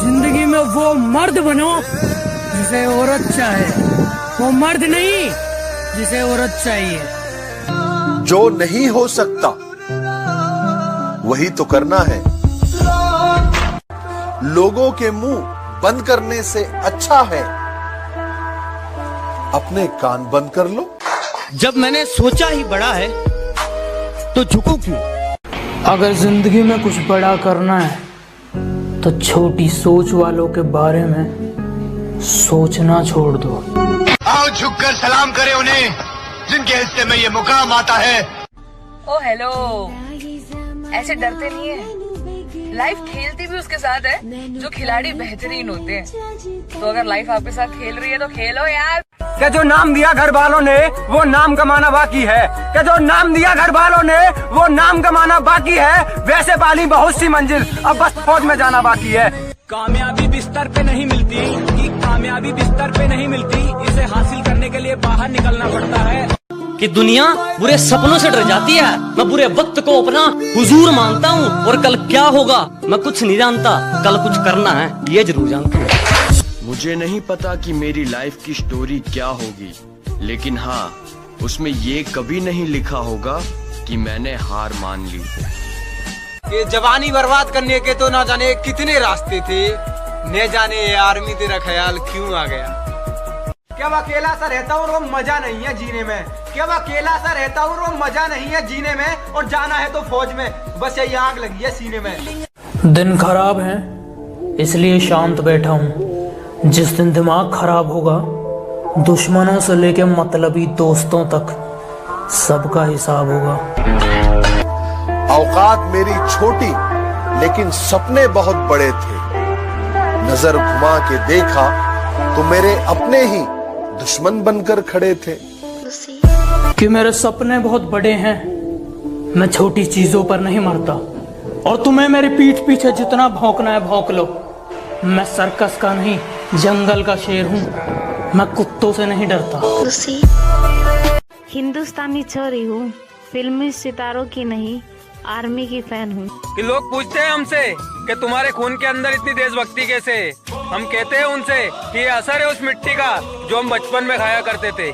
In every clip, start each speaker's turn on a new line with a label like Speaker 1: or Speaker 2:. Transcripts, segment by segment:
Speaker 1: जिंदगी में वो मर्द बनो जिसे औरत चाहे, वो मर्द नहीं जिसे औरत चाहिए।
Speaker 2: जो नहीं हो सकता वही तो करना है। लोगों के मुंह बंद करने से अच्छा है अपने कान बंद कर लो।
Speaker 1: जब मैंने सोचा ही बड़ा है तो झुकूं क्यों? अगर जिंदगी में कुछ बड़ा करना है तो छोटी सोच वालों के बारे में सोचना छोड़ दो।
Speaker 3: आओ झुककर सलाम करें उन्हें जिनके हिस्से में ये मुकाम आता है।
Speaker 4: ओ हेलो, ऐसे डरते नहीं है। लाइफ खेलती भी उसके साथ है जो खिलाड़ी बेहतरीन होते हैं। तो अगर लाइफ आपके साथ खेल रही है तो खेलो यार।
Speaker 5: क्या जो नाम दिया घर वालों ने वो नाम कमाना बाकी है। क्या जो नाम दिया घर वालों ने वो नाम कमाना बाकी है। वैसे पाली बहुत सी मंजिल, अब बस फौज में जाना बाकी है।
Speaker 6: कामयाबी बिस्तर पे नहीं मिलती, कि कामयाबी बिस्तर पे नहीं मिलती, इसे हासिल करने के लिए बाहर निकलना पड़ता है।
Speaker 1: कि दुनिया बुरे सपनों से डर जाती है, मैं बुरे वक्त को अपना हुजूर मानता हूँ। और कल क्या होगा मैं कुछ नहीं जानता, कल कुछ करना है ये जरूर जानता हूँ।
Speaker 7: मुझे नहीं पता कि मेरी लाइफ की स्टोरी क्या होगी, लेकिन हाँ उसमें ये कभी नहीं लिखा होगा कि मैंने हार मान ली।
Speaker 5: ये जवानी बर्बाद करने के तो ना जाने कितने रास्ते थे, न जाने ये आर्मी तेरा ख्याल क्यों आ गया। क्या अकेला सा रहता हूँ वो मजा नहीं है जीने में। क्या अकेला सा रहता हूँ वो मजा नहीं है जीने में। और जाना है तो फौज में, बस यही आग लगी है सीने में।
Speaker 1: दिन खराब है इसलिए शांत बैठा हूँ। जिस दिन दिमाग खराब होगा दुश्मनों से लेके मतलबी दोस्तों तक सबका हिसाब होगा।
Speaker 2: औकात मेरी छोटी लेकिन सपने बहुत बड़े थे। नजर घुमा के देखा तो मेरे अपने ही दुश्मन बनकर खड़े थे।
Speaker 1: कि मेरे सपने बहुत बड़े हैं, मैं छोटी चीजों पर नहीं मरता। और तुम्हें मेरी पीठ पीछे जितना भौंकना है भौंक लो। मैं सर्कस का नहीं जंगल का शेर हूँ, मैं कुत्तों से नहीं डरता।
Speaker 8: हिंदुस्तानी छोरी हूँ, फिल्मी सितारों की नहीं आर्मी की फैन हूँ।
Speaker 5: कि लोग पूछते हैं हमसे कि तुम्हारे खून के अंदर इतनी देशभक्ति कैसे। हम कहते हैं उनसे कि ये असर है उस मिट्टी का जो हम बचपन में खाया करते थे।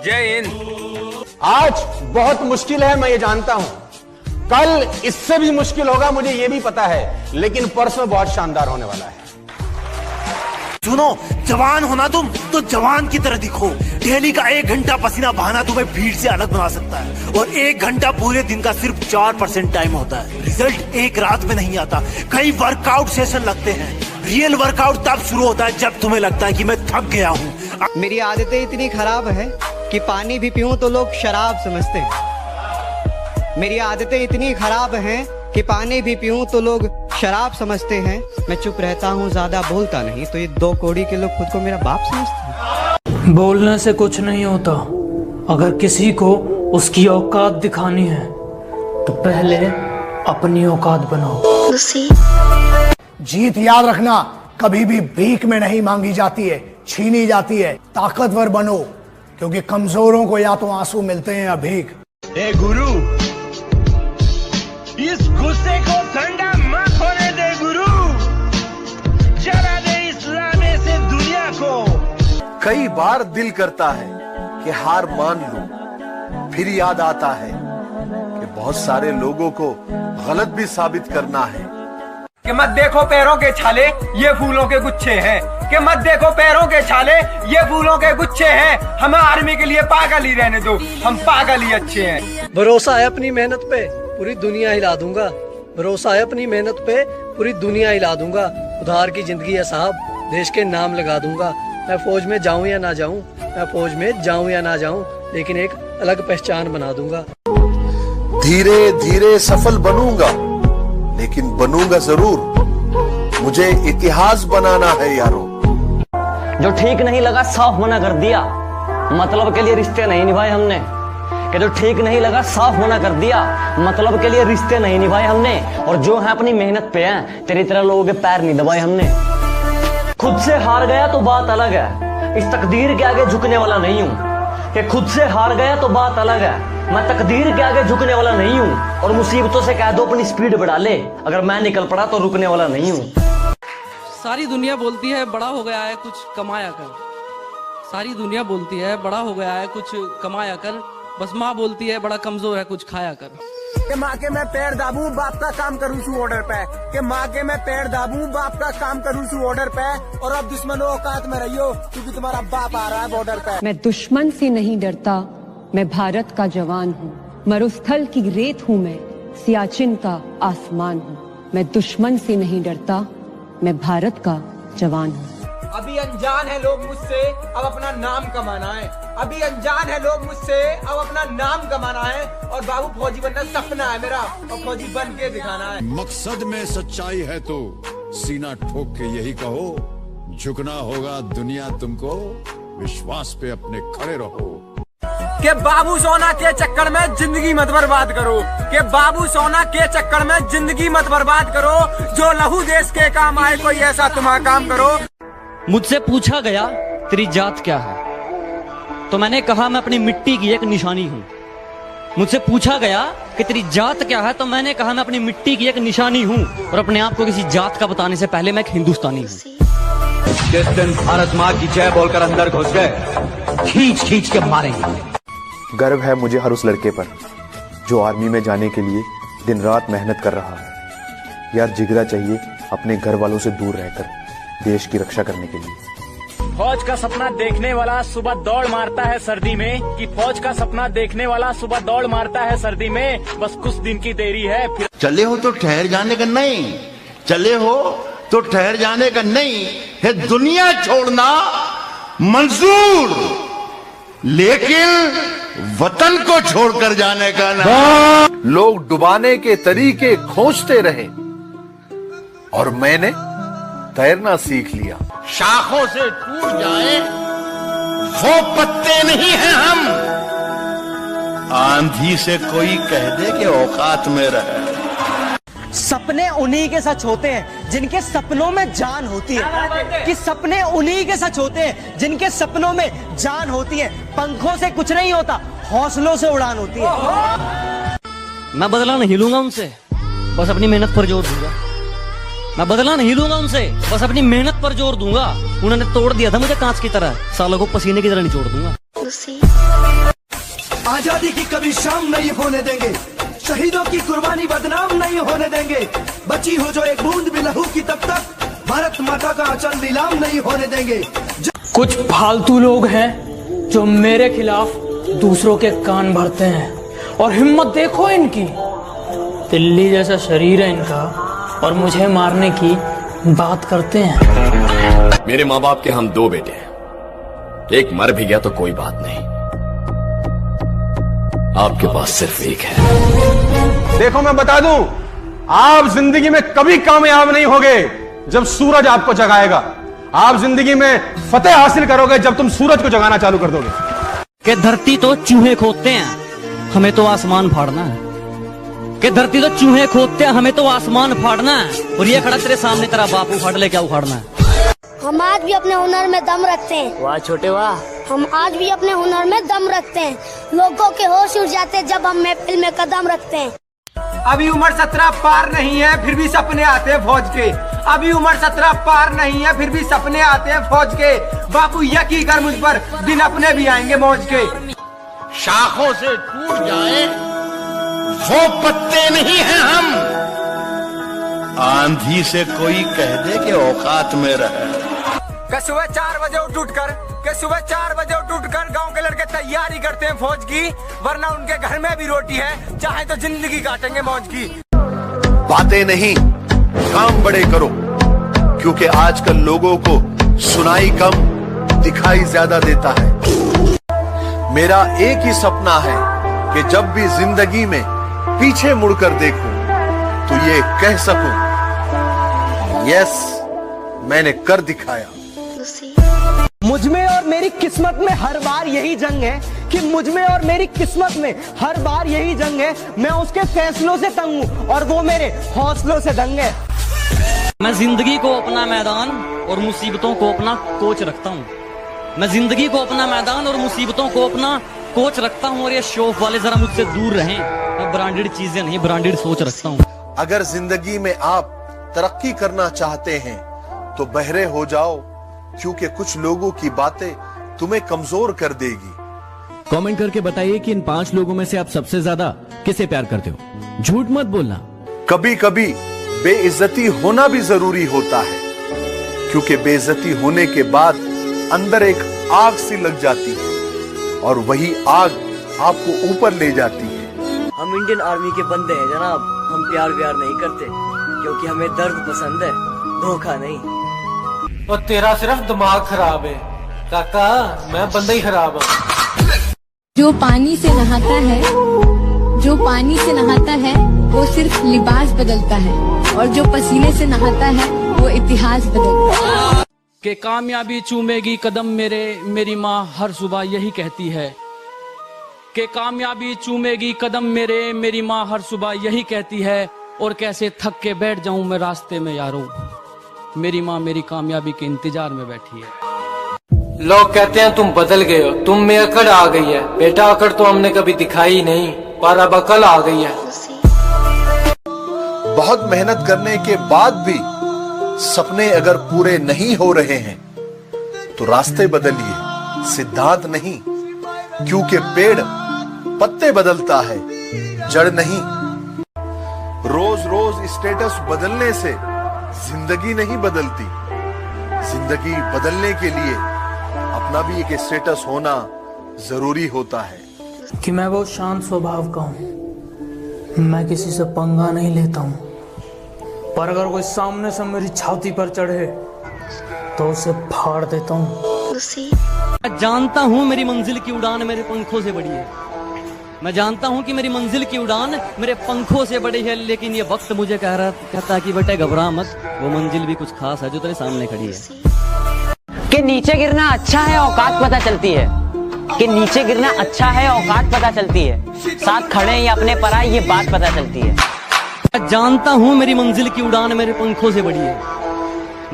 Speaker 5: जय हिंद।
Speaker 9: आज बहुत मुश्किल है, मैं ये जानता हूँ। कल इससे भी मुश्किल होगा, मुझे ये भी पता है, लेकिन परसों बहुत शानदार होने वाला है।
Speaker 3: सुनो, जवान होना तुम तो जवान की तरह दिखो। डेली का 1 घंटा पसीना बहाना तुम्हें भीड़ से अलग बना सकता है। और 1 घंटा पूरे दिन का सिर्फ 4% टाइम होता है। रिजल्ट एक रात में नहीं आता, कई वर्कआउट सेशन लगते हैं। रियल वर्कआउट तब शुरू होता है जब तुम्हें लगता है कि मैं थक गया हूँ।
Speaker 10: मेरी आदतें इतनी खराब है कि पानी भी पीऊं तो लोग शराब समझते हैं। मेरी आदतें इतनी खराब हैं कि पानी भी पीऊं तो लोग शराब समझते हैं। मैं चुप रहता हूँ, ज्यादा बोलता नहीं, तो ये 2 कौड़ी के लोग खुद को मेरा बाप समझते हैं।
Speaker 1: बोलने से कुछ नहीं होता। अगर किसी को उसकी औकात दिखानी है तो पहले अपनी औकात बनाओ।
Speaker 9: जीत याद रखना, कभी भी भीख में नहीं मांगी जाती है, छीनी जाती है। ताकतवर बनो, क्योंकि कमजोरों को या तो आंसू मिलते हैं या भीख।
Speaker 3: ए गुरु, इस गुस्से को ठंडा मत होने दे गुरु, जला दे इस लाने से दुनिया को।
Speaker 2: कई बार दिल करता है कि हार मान लूं, फिर याद आता है कि बहुत सारे लोगों को गलत भी साबित करना है।
Speaker 5: कि मत देखो पैरों के छाले ये फूलों के गुच्छे हैं। कि मत देखो पैरों के छाले ये फूलों के गुच्छे हैं। हमें आर्मी के लिए पागल ही रहने दो, हम पागल ही अच्छे हैं।
Speaker 1: भरोसा है अपनी मेहनत पे, पूरी दुनिया हिला दूंगा। भरोसा है अपनी मेहनत पे, पूरी दुनिया हिला दूंगा। उधार की जिंदगी है साहब, देश के नाम लगा दूंगा। मैं फौज में जाऊं या ना जाऊं, मैं फौज में जाऊं या ना जाऊं, लेकिन एक अलग पहचान बना दूंगा।
Speaker 2: धीरे धीरे सफल बनूंगा, लेकिन बनूंगा जरूर। मुझे इतिहास बनाना है यारो।
Speaker 1: जो ठीक नहीं लगा साफ मना कर दिया, मतलब के लिए रिश्ते नहीं निभाए हमने। कि जो ठीक नहीं लगा साफ मना कर दिया, मतलब के लिए रिश्ते नहीं निभाए हमने। और जो है अपनी मेहनत पे है, तेरी तरह लोगों के पैर नहीं दबाए हमने। खुद से हार गया तो बात अलग है, इस तकदीर के आगे झुकने वाला नहीं हूँ। कि खुद से हार गया तो बात अलग है, मैं तकदीर के आगे झुकने वाला नहीं हूँ। और मुसीबतों से कह दो अपनी स्पीड बढ़ा ले, अगर मैं निकल पड़ा तो रुकने वाला नहीं हूँ।
Speaker 11: सारी दुनिया बोलती है बड़ा हो गया है कुछ कमाया कर, सारी दुनिया बोलती है बड़ा हो गया है कुछ कमाया कर, बस माँ बोलती है बड़ा कमजोर है कुछ खाया कर।
Speaker 5: कि माँ के मैं पैर दाबूं बाप का काम करूं सू ऑर्डर पे, कि माँ के मैं पैर दाबूं बाप का काम करूं सू ऑर्डर पे, और अब दुश्मनों औकात में रहियो क्योंकि तुम्हारा बाप आ रहा है बॉर्डर पे।
Speaker 12: मैं दुश्मन से नहीं डरता, मैं भारत का जवान हूँ, मरुस्थल की रेत हूँ मैं, सियाचिन का आसमान हूँ। मैं दुश्मन से नहीं डरता, मैं भारत का जवान हूँ।
Speaker 5: अभी अनजान है लोग मुझसे, अब अपना नाम कमाना है। अभी अनजान है लोग मुझसे, अब अपना नाम कमाना है। और बाबू फौजी बनना सपना है मेरा, और फौजी बन के दिखाना है।
Speaker 13: मकसद में सच्चाई है तो सीना ठोक के यही कहो, झुकना होगा दुनिया तुमको, विश्वास पे अपने खड़े रहो।
Speaker 5: के बाबू सोना के चक्कर में जिंदगी मत बर्बाद करो, के बाबू सोना के चक्कर में जिंदगी मत बर्बाद करो। जो लहू देश के काम आए कोई ऐसा तुम्हारा काम करो।
Speaker 1: मुझसे पूछा गया तेरी जात क्या है, तो मैंने कहा मैं अपनी मिट्टी की एक निशानी हूँ। मुझसे पूछा गया कि तेरी जात क्या है, तो मैंने कहा मैं अपनी मिट्टी की एक निशानी हूँ, और अपने आप को किसी जात का बताने से पहले मैं एक हिंदुस्तानी हूँ।
Speaker 6: जिस दिन भारत माँ की जय बोलकर अंदर घुस गए, खींच खींच के मारेंगे।
Speaker 14: गर्व है मुझे हर उस लड़के पर जो आर्मी में जाने के लिए दिन रात मेहनत कर रहा है। यार जिगरा चाहिए अपने घर वालों से दूर रहकर देश की रक्षा करने के लिए।
Speaker 6: फौज का सपना देखने वाला सुबह दौड़ मारता है सर्दी में, कि फौज का सपना देखने वाला सुबह दौड़ मारता है सर्दी में, बस कुछ दिन की देरी है फिर।
Speaker 15: चले हो तो ठहर जाने का नहीं, चले हो तो ठहर जाने का नहीं है, दुनिया छोड़ना मंजूर, लेकिन वतन को छोड़कर जाने का ना।
Speaker 2: लोग डुबाने के तरीके खोजते रहे और मैंने तैरना सीख लिया।
Speaker 15: शाखों से टूट जाए वो पत्ते नहीं हैं हम, आंधी से कोई कह दे कि औकात में रहे।
Speaker 16: सपने उन्हीं के सच होते हैं जिनके सपनों में जान होती है, कि सपने उन्हीं के सच होते हैं जिनके सपनों में जान होती है। पंखों से कुछ नहीं होता, हौसलों से उड़ान होती है।
Speaker 1: मैं बदला नहीं लूंगा उनसे, बस अपनी मेहनत पर जोर दूंगा। मैं बदला नहीं लूंगा उनसे, बस अपनी मेहनत पर जोर दूंगा। उन्होंने तोड़ दिया था मुझे कांच की तरह, सालों को पसीने की तरह निचोड़ दूंगा।
Speaker 17: आजादी की कभी शाम नहीं होने देंगे, शहीदों की कुर्बानी बदनाम नहीं होने देंगे। बची हो जो एक बूंद भी लहू की, तब तक भारत माता का आंचल नीलाम नहीं होने देंगे।
Speaker 18: कुछ फालतू लोग हैं जो मेरे खिलाफ दूसरों के कान भरते हैं, और हिम्मत देखो इनकी, दिल्ली जैसा शरीर है इनका, और मुझे मारने की बात करते हैं।
Speaker 7: मेरे माँ बाप के हम दो बेटे हैं, एक मर भी गया तो कोई बात नहीं, आपके पास सिर्फ एक है।
Speaker 5: देखो मैं बता दूं, आप जिंदगी में कभी कामयाब नहीं होगे जब सूरज आपको जगाएगा। आप जिंदगी में फतेह हासिल करोगे जब तुम सूरज को जगाना चालू कर दोगे।
Speaker 1: कि धरती तो चूहे खोदते हैं, हमें तो आसमान फाड़ना है। कि धरती तो चूहे खोदते हैं, हमें तो आसमान फाड़ना है। और ये खड़ा तेरे सामने तेरा बाप उखाड़ ले, क्या उखाड़ना है?
Speaker 19: हम आज भी अपने हुनर में दम रखते हैं।
Speaker 1: वाह छोटे वाह।
Speaker 19: हम आज भी अपने हुनर में दम रखते हैं। लोगों के होश उड़ जाते हैं जब हम महफिल में कदम रखते हैं।
Speaker 5: अभी उम्र 17 पार नहीं है फिर भी सपने आते हैं फौज के। अभी उम्र 17 पार नहीं है फिर भी सपने आते हैं फौज के। बापू यकीन कर मुझ पर, दिन अपने भी आएंगे मौज के।
Speaker 15: शाखों से टूट जाए वो पत्ते नहीं हैं हम, आंधी से कोई कह दे कि औकात में रहे।
Speaker 5: सुबह 4 बजे सुबह 4 बजे उठकर गांव के लड़के तैयारी करते हैं फौज की, वरना उनके घर में भी रोटी है, चाहे तो जिंदगी काटेंगे मौज की।
Speaker 2: बातें नहीं काम बड़े करो, क्योंकि आजकल लोगों को सुनाई कम दिखाई ज्यादा देता है। मेरा एक ही सपना है कि जब भी जिंदगी में पीछे मुड़कर देखूं तो ये कह सकूं, यस मैंने कर दिखाया।
Speaker 16: मुझ में और मेरी किस्मत में हर बार यही जंग है, कि मुझ में और मेरी किस्मत में हर बार यही जंग है। मैं उसके फैसलों से तंग हूँ और वो मेरे हौसलों से दंग है।
Speaker 1: मैं जिंदगी को अपना मैदान और मुसीबतों को अपना कोच रखता हूँ। मैं जिंदगी को अपना मैदान और मुसीबतों को अपना कोच रखता हूँ। और ये शौक वाले जरा मुझसे दूर रहें। मैं ब्रांडेड चीजें नहीं, ब्रांडेड सोच रखता हूँ।
Speaker 2: अगर जिंदगी में आप तरक्की करना चाहते हैं तो बहरे हो जाओ, क्योंकि कुछ लोगों की बातें तुम्हें कमजोर कर देगी।
Speaker 20: कमेंट करके बताइए कि इन 5 लोगों में से आप सबसे ज्यादा किसे प्यार करते हो। झूठ मत बोलना।
Speaker 2: कभी कभी बेइज्जती होना भी जरूरी होता है, क्योंकि बेइज्जती होने के बाद अंदर एक आग सी लग जाती है और वही आग आपको ऊपर ले जाती है।
Speaker 16: हम इंडियन आर्मी के बंदे हैं जनाब, हम प्यार नहीं करते, क्योंकि हमें दर्द पसंद है, धोखा नहीं।
Speaker 5: और तेरा सिर्फ दिमाग खराब है काका, मैं बंदा ही खराब हूँ।
Speaker 21: जो पानी से नहाता है, जो पानी से नहाता है वो सिर्फ लिबास बदलता है, और जो पसीने से नहाता है वो इतिहास बदलता है।
Speaker 11: कि कामयाबी चूमेगी कदम मेरे, मेरी माँ हर सुबह यही कहती है। कि कामयाबी चूमेगी कदम मेरे, मेरी माँ हर सुबह यही कहती है। और कैसे थक के बैठ जाऊं मैं रास्ते में यारों, मेरी माँ मेरी कामयाबी के इंतजार में बैठी है।
Speaker 5: लोग कहते हैं तुम बदल गए हो, तुम में अकड़ आ गई है। बेटा अकड़ तो हमने कभी दिखाई नहीं, पर अब अकल आ गई है।
Speaker 2: बहुत मेहनत करने के बाद भी सपने अगर पूरे नहीं हो रहे हैं तो रास्ते बदलिए, सिद्धांत नहीं, क्योंकि पेड़ पत्ते बदलता है, जड़ नहीं। रोज रोज स्टेटस बदलने से जिंदगी नहीं बदलती। जिंदगी बदलने के लिए अपना भी एक स्टेटस होना जरूरी होता है।
Speaker 18: कि मैं बहुत शांत स्वभाव का हूँ, मैं किसी से पंगा नहीं लेता हूँ, पर अगर कोई सामने से मेरी छाती पर चढ़े तो उसे फाड़ देता हूँ।
Speaker 16: मैं जानता हूँ मेरी मंजिल की उड़ान मेरे पंखों से बड़ी है। मैं जानता हूँ कि मेरी मंजिल की उड़ान मेरे पंखों से बड़ी है, लेकिन ये वक्त मुझे कहता है कि बेटे घबरा मत, वो मंजिल भी कुछ खास है जो तेरे सामने खड़ी है।
Speaker 1: कि नीचे गिरना अच्छा है, औकात पता चलती है। कि नीचे गिरना अच्छा है, औकात पता चलती है। साथ खड़े हैं या अपने पराए, ये बात पता चलती है।
Speaker 16: मैं जानता हूँ मेरी मंजिल की उड़ान मेरे पंखों से बड़ी है।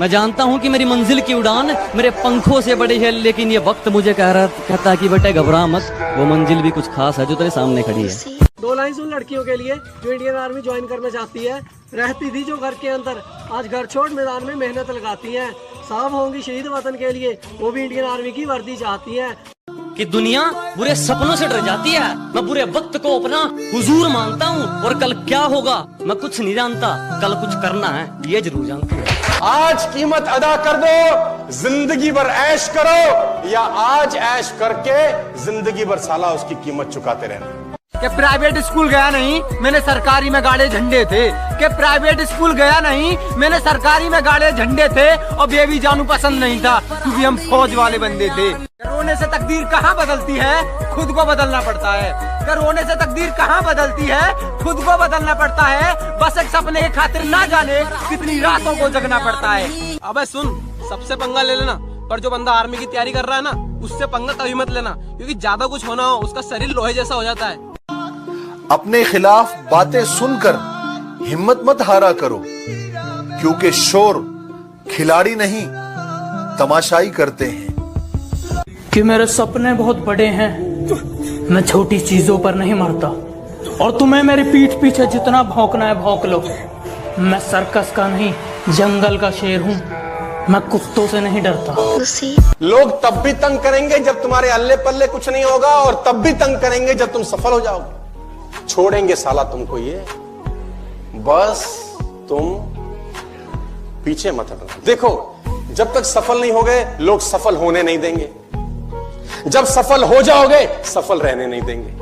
Speaker 16: मैं जानता हूँ कि मेरी मंजिल की उड़ान मेरे पंखों से बड़ी है, लेकिन ये वक्त मुझे कहता है कि बेटे घबरा मत, वो मंजिल भी कुछ खास है जो तेरे सामने खड़ी है।
Speaker 5: 2 लाइन उन लड़कियों के लिए जो इंडियन आर्मी ज्वाइन करना चाहती है। रहती थी जो घर के अंदर, आज घर छोड़ मैदान में मेहनत लगाती हैं। साफ होंगी शहीद वतन के लिए, वो भी इंडियन आर्मी की वर्दी चाहती हैं।
Speaker 16: कि दुनिया बुरे सपनों से डर जाती है, मैं बुरे वक्त को अपना हुजूर मानता हूँ, और कल क्या होगा मैं कुछ नहीं जानता, कल कुछ करना है ये जरूर जानता हूँ।
Speaker 22: आज कीमत अदा कर दो, जिंदगी भर ऐश करो, या आज ऐश करके जिंदगी भर साला उसकी कीमत चुकाते रहना।
Speaker 5: कि प्राइवेट स्कूल गया नहीं, मैंने सरकारी में गाड़े झंडे थे। कि प्राइवेट स्कूल गया नहीं, मैंने सरकारी में गाड़े झंडे थे, और बेबी जानू पसंद नहीं था क्योंकि हम फौज वाले बंदे थे। रोने से तकदीर कहाँ बदलती है, खुद को बदलना पड़ता है। रोने से तकदीर कहाँ बदलती है, खुद को बदलना पड़ता है। बस एक सपने के खातिर ना जाने कितनी रातों को जगना पड़ता है। अबे सुन, सबसे पंगा ले लेना, पर जो बंदा आर्मी की तैयारी कर रहा है ना, उससे पंगा कभी मत लेना, क्योंकि ज्यादा कुछ होना हो उसका शरीर लोहे जैसा हो जाता है।
Speaker 2: अपने खिलाफ बातें सुनकर हिम्मत मत हारा करो, क्योंकि शोर खिलाड़ी नहीं तमाशाई करते हैं।
Speaker 18: कि मेरे सपने बहुत बड़े हैं, मैं छोटी चीजों पर नहीं मरता, और तुम्हें मेरी पीठ पीछे जितना भौंकना है भौंक लो। मैं सर्कस का नहीं, जंगल का शेर हूँ, मैं कुत्तों से नहीं डरता।
Speaker 22: लोग तब भी तंग करेंगे जब तुम्हारे अल्ले पल्ले कुछ नहीं होगा, और तब भी तंग करेंगे जब तुम सफल हो जाओगे। छोड़ेंगे साला तुमको ये, बस तुम पीछे मत हटना। देखो, जब तक सफल नहीं हो गए लोग सफल होने नहीं देंगे, जब सफल हो जाओगे सफल रहने नहीं देंगे।